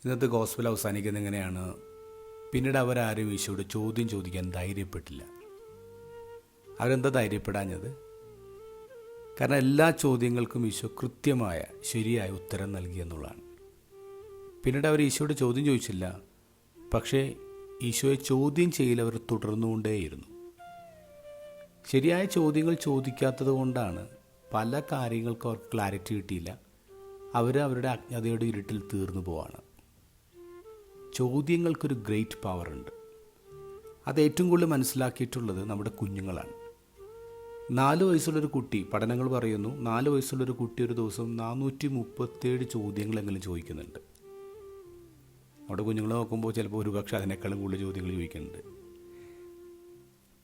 ഇന്നത്തെ ഗോസ്പൽ അവസാനിക്കുന്നത് എങ്ങനെയാണ്? പിന്നീട് അവരാരും ഈശോയോട് ചോദ്യം ചോദിക്കാൻ ധൈര്യപ്പെട്ടില്ല. അവരെന്താ ധൈര്യപ്പെടാഞ്ഞത്? കാരണം എല്ലാ ചോദ്യങ്ങൾക്കും ഈശോ കൃത്യമായ ശരിയായ ഉത്തരം നൽകിയെന്നുള്ളതാണ്. പിന്നീട് അവർ ഈശോയോട് ചോദ്യം ചോദിച്ചില്ല, പക്ഷേ ഈശോയെ ചോദ്യം ചെയ്യൽ അവർ തുടർന്നുകൊണ്ടേയിരുന്നു. ശരിയായ ചോദ്യങ്ങൾ ചോദിക്കാത്തത് കൊണ്ടാണ് പല കാര്യങ്ങൾക്കും അവർക്ക് ക്ലാരിറ്റി കിട്ടിയില്ല. അവരുടെ അജ്ഞതയുടെ ഇരുട്ടിൽ തീർന്നു പോവാണ്. ചോദ്യങ്ങൾക്കൊരു ഗ്രേറ്റ് പവർ ഉണ്ട്. അത് ഏറ്റവും കൂടുതൽ മനസ്സിലാക്കിയിട്ടുള്ളത് നമ്മുടെ കുഞ്ഞുങ്ങളാണ്. 4 വയസ്സുള്ളൊരു കുട്ടി, പഠനങ്ങൾ പറയുന്നു, 4 വയസ്സുള്ളൊരു കുട്ടി ഒരു ദിവസം 437 ചോദ്യങ്ങളെങ്കിലും ചോദിക്കുന്നുണ്ട്. നമ്മുടെ കുഞ്ഞുങ്ങളെ നോക്കുമ്പോൾ ചിലപ്പോൾ ഒരുപക്ഷെ അതിനേക്കാളും കൂടുതൽ ചോദ്യങ്ങൾ ചോദിക്കുന്നുണ്ട്.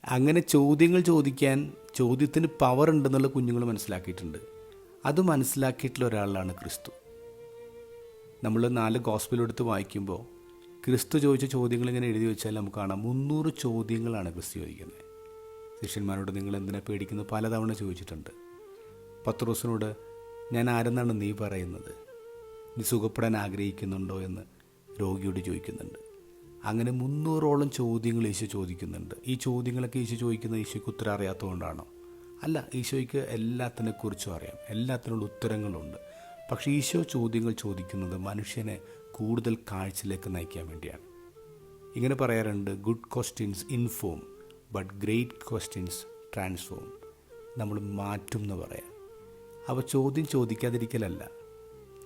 അങ്ങനെ ചോദ്യങ്ങൾ ചോദിക്കാൻ ചോദ്യത്തിന് പവർ ഉണ്ടെന്നുള്ള കുഞ്ഞുങ്ങൾ മനസ്സിലാക്കിയിട്ടുണ്ട്. അത് മനസ്സിലാക്കിയിട്ടുള്ള ഒരാളാണ് ക്രിസ്തു. നമ്മൾ 4 ഗോസ്പലെടുത്ത് വായിക്കുമ്പോൾ ക്രിസ്തു ചോദിച്ച ചോദ്യങ്ങൾ ഇങ്ങനെ എഴുതി വെച്ചാൽ നമുക്ക് കാണാം 300 ചോദ്യങ്ങളാണ് ക്രിസ്തു ചോദിക്കുന്നത്. ശിഷ്യന്മാരോട് നിങ്ങൾ എന്തിനാ പേടിക്കുന്നത് പലതവണ ചോദിച്ചിട്ടുണ്ട്. പത്രോസിനോട് ഞാൻ ആരെന്നാണ് നീ പറയുന്നത്, നീ സുഖപ്പെടാൻ ആഗ്രഹിക്കുന്നുണ്ടോ എന്ന് രോഗിയോട് ചോദിക്കുന്നുണ്ട്. അങ്ങനെ 300ഓളം ചോദ്യങ്ങൾ ഈശോ ചോദിക്കുന്നുണ്ട്. ഈ ചോദ്യങ്ങളൊക്കെ ഈശോ ചോദിക്കുന്നത് ഈശോയ്ക്ക് ഉത്തരം അറിയാത്തതുകൊണ്ടാണോ? അല്ല, ഈശോയ്ക്ക് എല്ലാത്തിനെക്കുറിച്ചും അറിയാം, എല്ലാത്തിനുള്ള ഉത്തരങ്ങളുണ്ട്. പക്ഷേ ഈശോ ചോദ്യങ്ങൾ ചോദിക്കുന്നത് മനുഷ്യനെ കൂടുതൽ കാഴ്ചയിലേക്ക് നയിക്കാൻ വേണ്ടിയാണ്. ഇങ്ങനെ പറയാറുണ്ട്, good questions inform but great questions transform. നമ്മൾ മാറ്റും എന്ന് പറയാം. അപ്പോൾ ചോദ്യം ചോദിക്കാതിരിക്കലല്ല,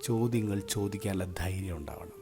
ചോദ്യങ്ങൾ ചോദിക്കാനുള്ള ധൈര്യം ഉണ്ടാവണം.